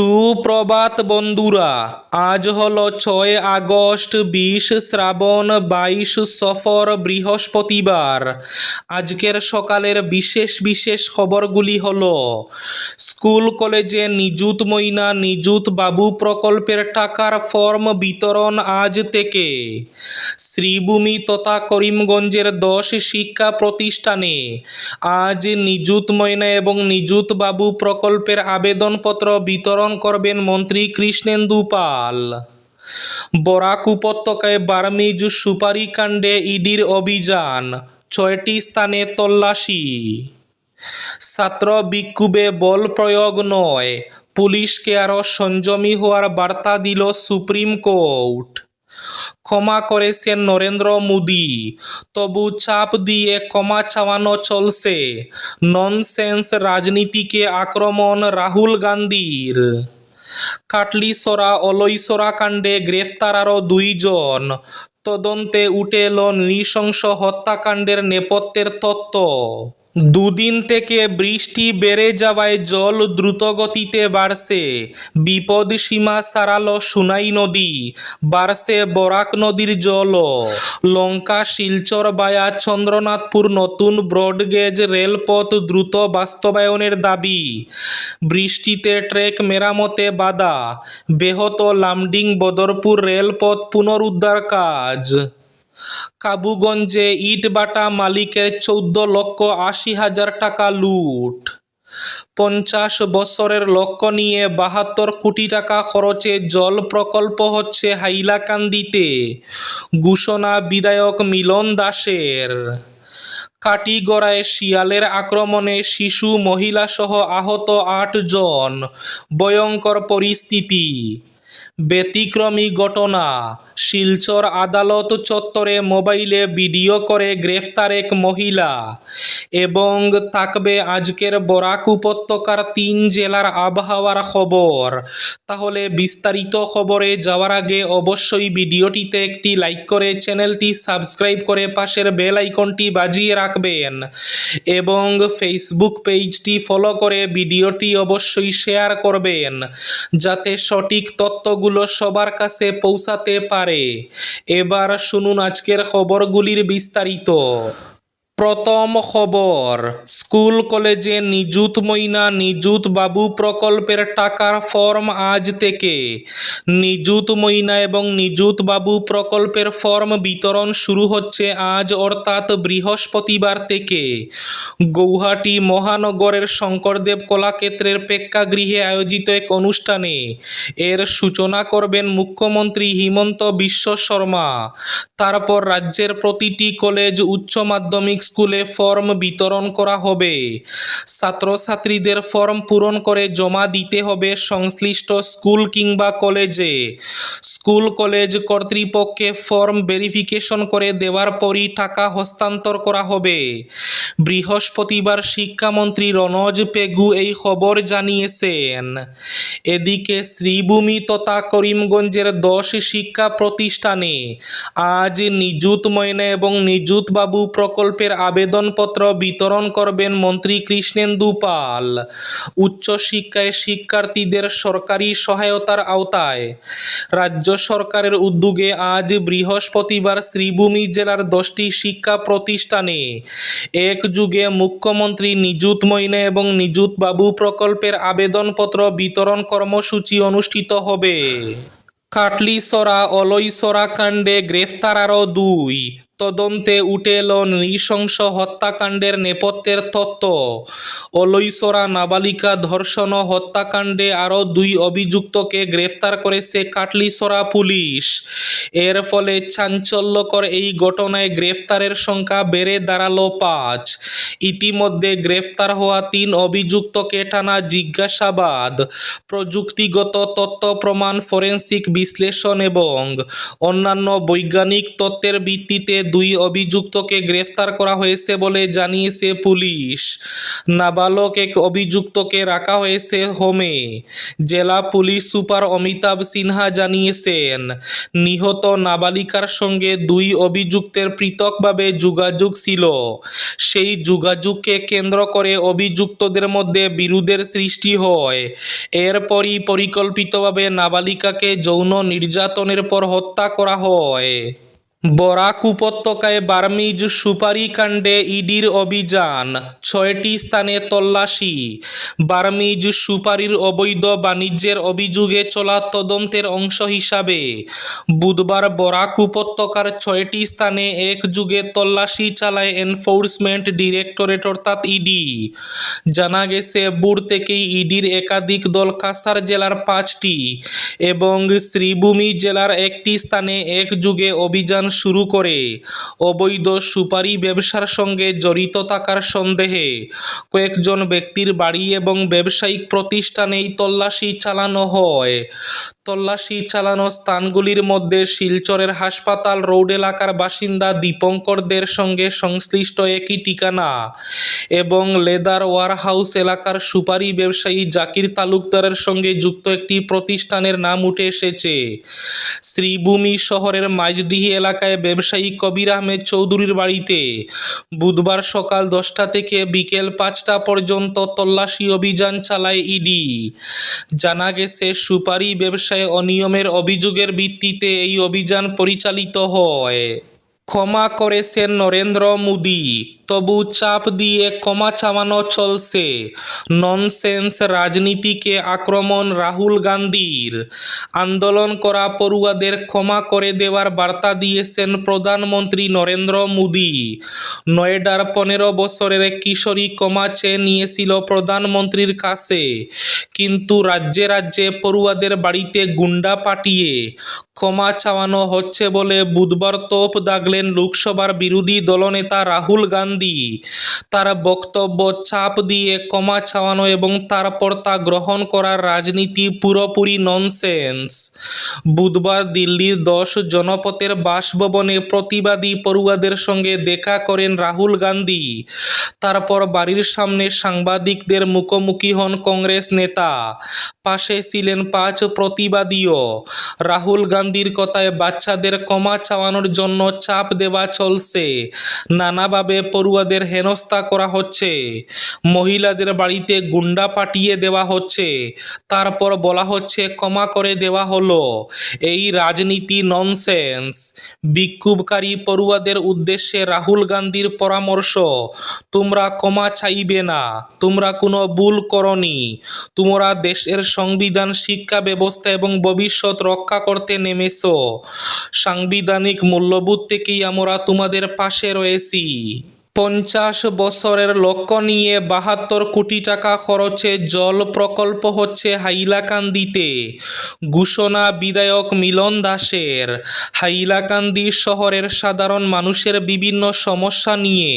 সুপ্রভাত বন্ধুরা, আজ হলো 6 আগস্ট, 20 শ্রাবণ, 22 সফর, বৃহস্পতিবার। আজকের সকালের বিশেষ বিশেষ খবরগুলি হলো: স্কুল কলেজে নিযুত ময়না নিযুত বাবু প্রকল্পের টাকার ফর্ম বিতরণ আজ থেকে। শ্রীভূমি তথা করিমগঞ্জের 10 শিক্ষা প্রতিষ্ঠানে আজ নিযুত ময়না এবং নিযুত বাবু প্রকল্পের আবেদনপত্র বিতরণ করবেন মন্ত্রী কৃষ্ণেন্দু পাল। বরাক উপত্যকায় বার্মিজ সুপারি কাণ্ডে ইডির অভিযান, 6টি স্থানে তল্লাশি। ছাত্র বিক্ষোভে বল প্রয়োগ নয়, পুলিশকে আরও সংযমী হওয়ার বার্তা দিল সুপ্রিম কোর্ট। ক্ষমা করেছেন নরেন্দ্র মোদী, তবু চাপ দিয়ে ক্ষমা চাওয়ানো চলছে। ননসেন্স রাজনীতিকে আক্রমণ রাহুল গান্ধীর। কাটলিছড়া অলৈছড়া কাণ্ডে গ্রেফতার আরও 2 জন, তদন্তে উঠে এলো নৃশংস হত্যাকাণ্ডের নেপথ্যের তথ্য। দুদিন থেকে বৃষ্টি বেড়ে যাওয়ায় জল দ্রুতগতিতে বাড়ছে। বিপদসীমা ছাড়ালো সুনাই নদী, বাড়ছে বরাক নদীর জলও। লঙ্কা শিলচর বায়া চন্দ্রনাথপুর নতুন ব্রডগেজ রেলপথ দ্রুত বাস্তবায়নের দাবি। বৃষ্টিতে ট্র্যাক মেরামতে বাধা, ব্যাহত লামডিং বদরপুর রেলপথ পুনরুদ্ধার কাজ। কাবুগঞ্জে ইটভাটা মালিকের 14,80,000 টাকা লুট। 50 বছরের লক্ষ্য নিয়ে 72 কোটি টাকা খরচে জল প্রকল্প হচ্ছে হাইলাকান্দিতে, ঘোষণা বিধায়ক মিলন দাসের। কাটিগড়ায় শিয়ালের আক্রমণে শিশু মহিলাসহ আহত 8 জন, ভয়ঙ্কর পরিস্থিতি। ব্যতিক্রমী ঘটনা, শিলচর আদালত চত্বরে মোবাইলে ভিডিও করে গ্রেফতার এক মহিলা। এবং থাকবে আজকের বরাক উপত্যকার 3 জেলার আবহাওয়ার খবর। তাহলে বিস্তারিত খবরে যাওয়ার আগে অবশ্যই ভিডিওটিতে একটি লাইক করে চ্যানেলটি সাবস্ক্রাইব করে পাশের বেল আইকনটি বাজিয়ে রাখবেন এবং ফেসবুক পেজটি ফলো করে ভিডিওটি অবশ্যই শেয়ার করবেন, যাতে সঠিক তথ্যগুলো সবার কাছে পৌঁছাতে পারে। এবার শুনুন আজকের খবরগুলির বিস্তারিত। প্রথম খবর, স্কুল কলেজে নিযুত ময়না নিযুত বাবু প্রকল্পের টাকার ফর্ম আজ থেকে। নিযুত ময়না এবং নিযুত বাবু প্রকল্পের ফর্ম বিতরণ শুরু হচ্ছে আজ অর্থাৎ বৃহস্পতিবার থেকে। গৌহাটি মহানগরের শঙ্করদেব কলাক্ষেত্রের প্রেক্ষাগৃহে আয়োজিত এক অনুষ্ঠানে এর সূচনা করবেন মুখ্যমন্ত্রী হিমন্ত বিশ্ব শর্মা। তারপর রাজ্যের প্রতিটি কলেজ, উচ্চ মাধ্যমিক স্কুলে ফর্ম বিতরণ করা হবে। ছাত্রছাত্রীদের ফর্ম পূরণ করে জমা দিতে হবে সংশ্লিষ্ট স্কুল কিংবা কলেজে। স্কুল কলেজ কর্তৃপক্ষকে ফর্ম ভেরিফিকেশন করে দেওয়ার পরই টাকা হস্তান্তর করা হবে। বৃহস্পতিবার শিক্ষামন্ত্রী রনজ পেগু এই খবর জানিয়েছেন। এদিকে শ্রীভূমি তথা করিমগঞ্জের 10 শিক্ষা প্রতিষ্ঠানে আজ নিযুত ময়না এবং নিযুত বাবু প্রকল্পের আবেদনপত্র বিতরণ করবেন মন্ত্রী কৃষ্ণেন্দু পাল। উচ্চশিক্ষায় শিক্ষার্থীদের সরকারি সহায়তার আওতায় রাজ্য সরকারের উদ্যোগে আজ বৃহস্পতিবার শ্রীভূমি জেলার 10টি শিক্ষা প্রতিষ্ঠানে একযোগে মুখ্যমন্ত্রী নিযুত ময়না এবং নিযুত বাবু প্রকল্পের আবেদনপত্র বিতরণ কর্মসূচি অনুষ্ঠিত হবে। কাটলিছড়া অলৈছড়া কাণ্ডে গ্রেফতার আরও 2, তদন্তে উঠে এলো নৃশংস হত্যাকাণ্ডের নেপথ্যের তথ্য। অলৈছড়া নাবালিকা ধর্ষণ ও হত্যাকাণ্ডে আরও 2 অভিযুক্তকে গ্রেফতার করেছে কাটলিছড়া পুলিশ। এর ফলে চাঞ্চল্যকর এই ঘটনায় গ্রেফতারের সংখ্যা বেড়ে দাঁড়ালো 5। ইতিমধ্যে গ্রেফতার হওয়া 3 অভিযুক্তকে টানা জিজ্ঞাসাবাদ, প্রযুক্তিগত তথ্য প্রমাণ, ফরেনসিক বিশ্লেষণ এবং অন্যান্য বৈজ্ঞানিক তথ্যের ভিত্তিতে দুই অভিযুক্তকে গ্রেফতার করা হয়েছে বলে জানিয়েছে পুলিশ। নাবালক এক অভিযুক্তকে রাখা হয়েছে হোমে। জেলা পুলিশ সুপার অমিতাভ সিনহা জানিয়েছেন, নিহত নাবালিকার সঙ্গে দুই অভিযুক্তের পৃথকভাবে যোগাযোগ ছিল। সেই যোগাযোগকে কেন্দ্র করে অভিযুক্তদের মধ্যে বিরোধের সৃষ্টি হয়। এরপরই পরিকল্পিতভাবে নাবালিকাকে যৌন নির্যাতনের পর হত্যা করা হয়। বরাক উপত্যকায় বার্মিজ সুপারি কাণ্ডে ইডির অভিযান, 6টি স্থানে তল্লাশি। বার্মিজ সুপারির অবৈধ বাণিজ্যের অভিযোগে চলা তদন্তের অংশ হিসাবে বুধবার বরাক উপত্যকার 6টি স্থানে একযোগে তল্লাশি চালায় এনফোর্সমেন্ট ডিরেক্টরেট অর্থাৎ ইডি। জানা গেছে, বুড় থেকেই ইডির একাধিক দল কাছাড় জেলার 5টি এবং শ্রীভূমি জেলার 1টি স্থানে একযোগে অভিযান শুরু করে অবৈধ সুপারি ব্যবসার সঙ্গে জড়িত থাকার সন্দেহে কয়েকজন ব্যক্তির বাড়ি এবং ব্যবসায়িক প্রতিষ্ঠানেই তল্লাশি চালানো হয়। তল্লাশি চালানো স্থানগুলির মধ্যে শিলচরের হাসপাতাল রোড এলাকার বাসিন্দা দীপঙ্করদের সঙ্গে সংশ্লিষ্ট একই ঠিকানা এবং লেদার ওয়ারহাউস এলাকার সুপারি ব্যবসায়ী জাকির তালুকদারের সঙ্গে যুক্ত একটি প্রতিষ্ঠানের নাম উঠে এসেছে। শ্রীভূমি শহরের মাইজডিহি এলাকায় ব্যবসায়ী কবির আহমেদ চৌধুরীর বাড়িতে বুধবার সকাল 10টা থেকে বিকেল 5টা পর্যন্ত তল্লাশি অভিযান চালায় ইডি। জানা গেছে, সুপারি ব্যবসায় অনিয়মের অভিযোগের ভিত্তিতে এই অভিযান পরিচালিত হয়। ক্ষমা করেছেন নরেন্দ্র মোদি, তবু চাপ দিয়ে ক্ষমা চাওয়ানো চলছে। ননসেন্স রাজনীতিকে আক্রমণ রাহুল গান্ধীর। আন্দোলন করা পড়ুয়াদের ক্ষমা করে দেওয়ার বার্তা দিয়েছেন প্রধানমন্ত্রী নরেন্দ্র মোদি। নয়ডার 15 বছরের এক কিশোরী ক্ষমা চেয়ে নিয়েছিল প্রধানমন্ত্রীর কাছে, কিন্তু রাজ্যে রাজ্যে পড়ুয়াদের বাড়িতে গুন্ডা পাঠিয়ে ক্ষমা চাওয়ানো হচ্ছে বলে বুধবার তোপ দাগলেন লোকসভার বিরোধী দলনেতা রাহুল গান্ধী। তার বক্তব্য, চাপ দিয়ে ক্ষমা চাওয়ানো এবং তারপর তা গ্রহণ করার রাজনীতি পুরোপুরি ননসেন্স। বুধবার দিল্লির 10 জনপথের বাসভবনে প্রতিবাদী পড়ুয়াদের সঙ্গে দেখা করেন রাহুল গান্ধী। তারপর বাড়ির সামনে সাংবাদিকদের মুখোমুখি হন কংগ্রেস নেতা। পাশে ছিলেন 5 প্রতিবাদীও। রাহুল গান্ধীর কথায়, বাচ্চাদের ক্ষমা চাওয়ানোর জন্য চাপ দেওয়া চলছে, নানাভাবে পড়ুয়াদের হেনস্থা করা হচ্ছে, মহিলাদের বাড়িতে গুন্ডা পাঠিয়ে দেওয়া হচ্ছে, তারপর বলা হচ্ছে ক্ষমা করে দেওয়া হলো। এই রাজনীতি ননসেন্স। বিক্ষোভকারী পড়ুয়াদের উদ্দেশ্যে রাহুল গান্ধীর পরামর্শ, তোমরা ক্ষমা চাইবে না, তোমরা কোনো ভুল করনি, তোমরা দেশের সংবিধান, শিক্ষা ব্যবস্থা এবং ভবিষ্যৎ রক্ষা করতে নেমেছো। সাংবিধানিক মূল্যবোধ থেকেই আমরা তোমাদের পাশে রয়েছি। 50 বছরের লক্ষ্য নিয়ে 72 কোটি টাকা খরচে জল প্রকল্প হচ্ছে হাইলাকান্দিতে। ঘোষণা বিধায়ক মিলন দাসের। হাইলাকান্দি শহরের সাধারণ মানুষের বিভিন্ন সমস্যা নিয়ে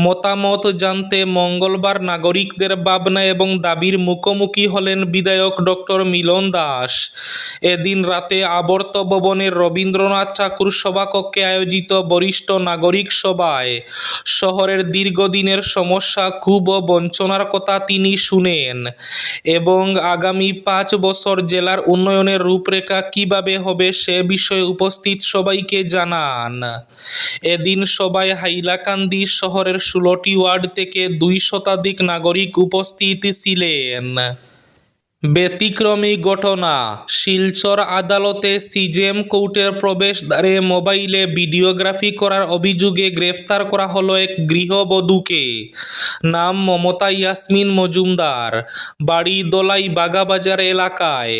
মতামত জানতে মঙ্গলবার নাগরিকদের ভাবনা এবং দাবির মুখোমুখি হলেন বিধায়ক ডক্টর মিলন দাস। এদিন রাতে আবর্ত ভবনের রবীন্দ্রনাথ ঠাকুর সভাকক্ষে আয়োজিত বরিষ্ঠ নাগরিক সভায় শহরের দীর্ঘদিনের সমস্যা, ক্ষোভ ও বঞ্চনার কথা তিনি শুনেন এবং আগামী 5 বছর জেলার উন্নয়নের রূপরেখা কিভাবে হবে সে বিষয়ে উপস্থিত সবাইকে জানান। এদিন সভায় হাইলাকান্দি শহরের 16টি ওয়ার্ড থেকে 2 শতাধিক নাগরিক উপস্থিত ছিলেন। ব্যতিক্রমী ঘটনা, শিলচর আদালতে সিজেএম কোর্টের প্রবেশদ্বারে মোবাইলে ভিডিওগ্রাফি করার অভিযোগে গ্রেফতার করা হলো এক গৃহবধূকে। নাম মমতা ইয়াসমিন মজুমদার, বাড়ি দোলাই বাগাবাজার এলাকায়।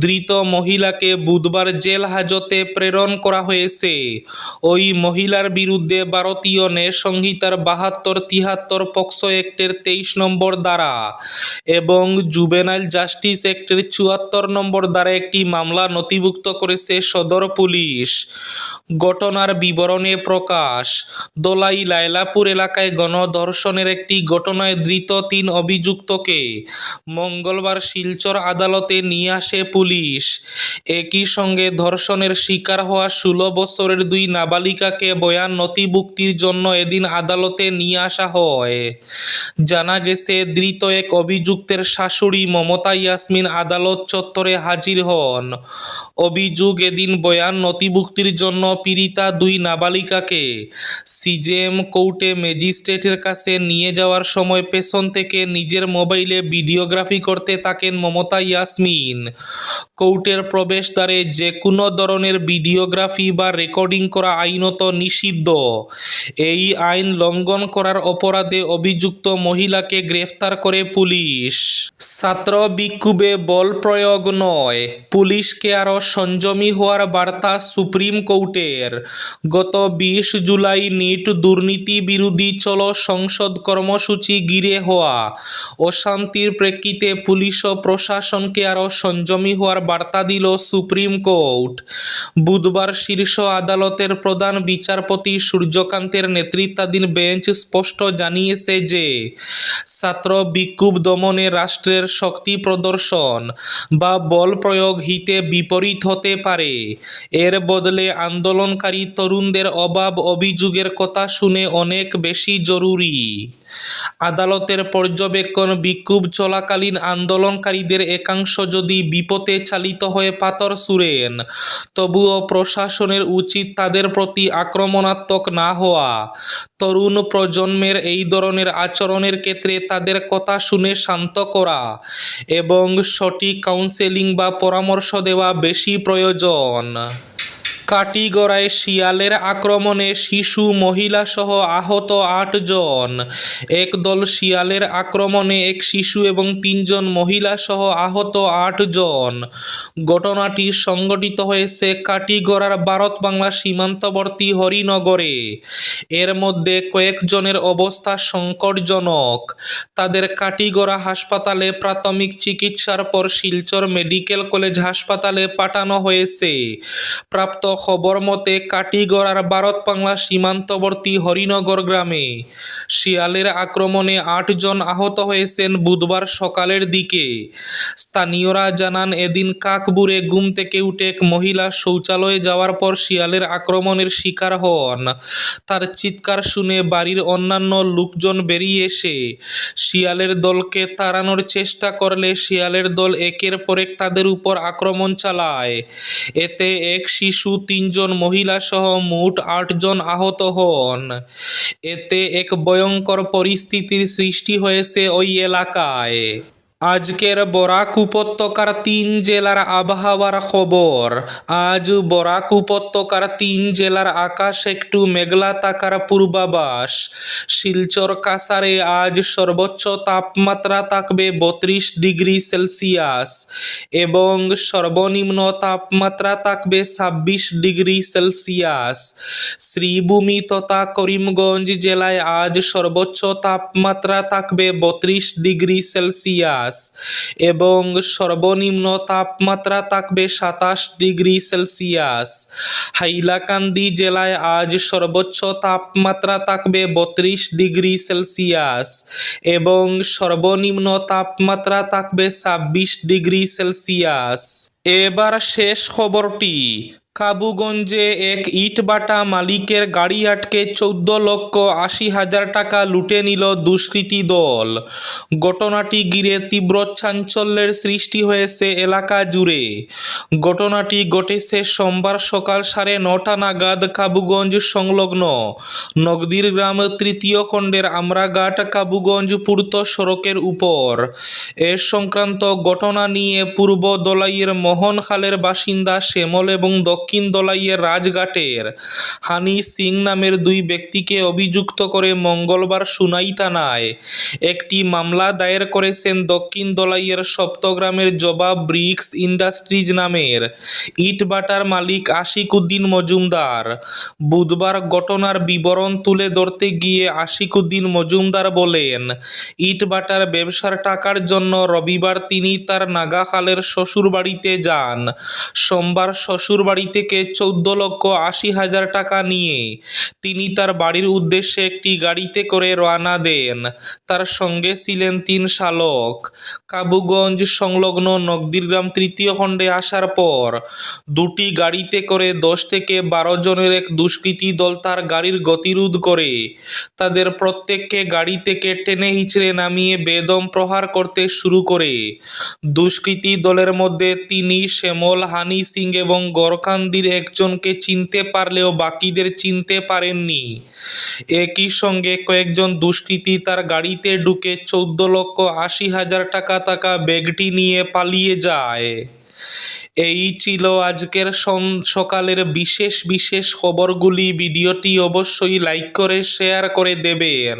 ধৃত মহিলাকে বুধবার জেল হাজতে প্রেরণ করা হয়েছে। ওই মহিলার বিরুদ্ধে ভারতীয় ন্যায় সংহিতার 72, 73 পক্সো অ্যাক্টের 23 নম্বর ধারা এবং জুভেনাইল জাস্টিস জাস্টিস অ্যাক্টের ৭৪ নম্বর দ্বারা একটি মামলা নথিভুক্ত করেছে সদর পুলিশ। ঘটনার বিবরণে প্রকাশ, দোলাই লায়লাপুর এলাকায় গণধর্ষণের একটি ঘটনায় ধৃত ৩ অভিযুক্তকে মঙ্গলবার শিলচর আদালতে নিয়ে আসে পুলিশ। একই সঙ্গে ধর্ষণের শিকার হওয়া ১৬ বছরের ২ নাবালিকাকে বয়ান নথিভুক্তির জন্য এদিন আদালতে নিয়ে আসা হয়। জানা গেছে, ধৃত এক অভিযুক্তের শাশুড়ি মমতা ইয়াসমিন আদালত চত্বরে হাজির হন। অভিযোগ, এদিন বয়ান নথিভুক্তির জন্য পীড়িতা ২ নাবালিকাকে সিজেএম কোর্টে ম্যাজিস্ট্রেটের কাছে নিয়ে যাওয়ার সময় পেছন থেকে নিজের মোবাইলে ভিডিওগ্রাফি করতে থাকেন মমতা ইয়াসমিন। কোর্টের প্রবেশদ্বারে যে কোনো ধরনের ভিডিওগ্রাফি বা রেকর্ডিং করা আইনত নিষিদ্ধ। এই আইন লঙ্ঘন করার অপরাধে অভিযুক্ত মহিলাকে গ্রেফতার করে পুলিশ। ছাত্র বিক্ষোভে বল প্রয়োগ নয়, পুলিশকে আরও সংযমী হওয়ার বার্তা সুপ্রিম কোর্টের। গত ২০ জুলাই নিট দুর্নীতি বিরোধী চলো সংসদ কর্মসূচি ঘিরে হওয়া অশান্তির প্রেক্ষিতে পুলিশ ও প্রশাসনকে আরও সংযমী হওয়ার বার্তা দিল সুপ্রিম কোর্ট। বুধবার শীর্ষ আদালতের প্রধান বিচারপতি সূর্যকান্তের নেতৃত্বাধীন বেঞ্চ স্পষ্ট জানিয়েছে যে ছাত্র বিক্ষোভ দমনে রাষ্ট্রের শক্তি প্রদর্শন বা বল প্রয়োগ হিতে বিপরীত হতে পারে। এর বদলে আন্দোলনকারী তরুণদের অভাব অভিযোগের কথা শুনে অনেক বেশি জরুরি। আদালতের পর্যবেক্ষণ, বিক্ষোভ চলাকালীন আন্দোলনকারীদের একাংশ যদি বিপথে চালিত হয়ে পাথর ছুঁড়েন, তবুও প্রশাসনের উচিত তাদের প্রতি আক্রমণাত্মক না হওয়া। তরুণ প্রজন্মের এই ধরনের আচরণের ক্ষেত্রে তাদের কথা শুনে শান্ত করা এবং সঠিক কাউন্সেলিং বা পরামর্শ দেওয়া বেশি প্রয়োজন। কাটিগড়ায় শিয়ালের আক্রমণে শিশু মহিলা সহ আহত ৮ জন। একদল শিয়ালের আক্রমণে এক শিশু এবং ৩ জন মহিলা সহ আহত ৮ জন। ঘটনাটি সংঘটিত হয়েছে কাটিগড়ার ভারত বাংলা সীমান্তবর্তী হরিনগরে। এর মধ্যে কয়েকজনের অবস্থা সংকটজনক। তাদের কাটিগড়া হাসপাতালে প্রাথমিক চিকিৎসার পর শিলচর মেডিকেল কলেজ হাসপাতালে পাঠানো হয়েছে। প্রাপ্ত খবর মতে, কাটিগড়ার ভারত বাংলা সীমান্তবর্তী হরিনগর গ্রামে শিয়ালের আক্রমণে ৮ জন আহত হয়েছেন বুধবার সকালের দিকে। স্থানীয়রা জানান, এদিন কাকবুরে ঘুম থেকে উঠে এক মহিলা শৌচালয়ে যাওয়ার পর শিয়ালের আক্রমণের শিকার হন। তার চিৎকার শুনে বাড়ির অন্যান্য লোকজন বেরিয়ে এসে শিয়ালের দলকে তাড়ানোর চেষ্টা করলে শিয়ালের দল একের পর এক তাদের উপর আক্রমণ চালায়। এতে এক শিশু, ৩ জন মহিলা সহ মোট ৮ জন আহত হন। এতে এক ভয়ঙ্কর পরিস্থিতির সৃষ্টি হয়েছে ওই এলাকায়। আজকের বরাক উপত্যকার ৩ জেলার আবহাওয়ার খবর। আজ বরাক উপত্যকার ৩ জেলার আকাশ একটু মেঘলা থাকার পূর্বাভাস। শিলচর কাছাড়ে আজ সর্বোচ্চ তাপমাত্রা থাকবে ৩২ ডিগ্রি সেলসিয়াস এবং সর্বনিম্ন তাপমাত্রা থাকবে ২৬ ডিগ্রি সেলসিয়াস। শ্রীভূমি তথা করিমগঞ্জ জেলায় আজ সর্বোচ্চ তাপমাত্রা থাকবে ৩২ ডিগ্রি সেলসিয়াস এবং সর্বনিম্ন তাপমাত্রা থাকবে ২৭ ডিগ্রি সেলসিয়াস। হাইলাকান্দি জেলায় আজ সর্বোচ্চ তাপমাত্রা থাকবে ৩২ ডিগ্রি সেলসিয়াস এবং সর্বনিম্ন তাপমাত্রা থাকবে ২৬ ডিগ্রি সেলসিয়াস। এবার শেষ খবরটি। কাবুগঞ্জে এক ইটভাটা মালিকের গাড়ি আটকে ১৪,৮০,০০০ টাকা লুটে নিল দুষ্কৃতী দল। ঘটনাটি ঘিরে তীব্র চাঞ্চল্যের সৃষ্টি হয়েছে এলাকা জুড়ে। ঘটনাটি ঘটেছে সোমবার সকাল ৯:৩০ নাগাদ কাবুগঞ্জ সংলগ্ন নগদীর গ্রাম ৩য় খণ্ডের আমরাঘাট কাবুগঞ্জ পূর্ত সড়কের উপর। এ সংক্রান্ত ঘটনা নিয়ে পূর্ব দলাইয়ের মোহনখালের বাসিন্দা শ্যামল এবং দক্ষিণ দক্ষিণ দলাইয়ের রাজঘাটের হানি সিং নামের দুই ব্যক্তিকে অভিযুক্ত করে মঙ্গলবার সুনাই থানায় একটি মামলা দায়ের করেছেন দক্ষিণ দলাইয়ের সপ্তগ্রামের জবাব ব্রিক্স ইন্ডাস্ট্রিজ নামের ইটভাটার মালিক আশিক উদ্দিন মজুমদার। বুধবার ঘটনার বিবরণ তুলে ধরতে গিয়ে আশিক উদ্দিন মজুমদার বলেন, ইটভাটার ব্যবসার টাকার জন্য রবিবার তিনি তার নাগাখালের শ্বশুরবাড়িতে যান। সোমবার শ্বশুরবাড়ি থেকে 14,80,000 টাকা নিয়ে তিনি তার বাড়ির উদ্দেশ্যে একটি গাড়িতে করে রওনা দেন। তার সঙ্গে ছিলেন 3 শালক। কাবুগঞ্জ সংলগ্ন নকদিরগ্রাম তৃতীয় খণ্ডে আসার পর দুটি গাড়িতে করে 10 থেকে 12 জনের এক দুষ্কৃতী দল তার গাড়ির গতিরোধ করে তাদের প্রত্যেককে গাড়ি থেকে টেনে হিচড়ে নামিয়ে বেদম প্রহার করতে শুরু করে। দুষ্কৃতী দলের মধ্যে তিনি শ্যামল, হানি সিং এবং গোরকান্দির একজনকে চিনতে পারলেও বাকিদের চিনতে পারেননি। একই সঙ্গে কয়েকজন দুষ্কৃতী তার গাড়িতে ঢুকে 14,80,000 টাকা থাকা ব্যাগটি নিয়ে পালিয়ে যায়। এই ছিল আজকের সকালের বিশেষ খবরগুলি। ভিডিওটি অবশ্যই লাইক করে শেয়ার করে দেবেন।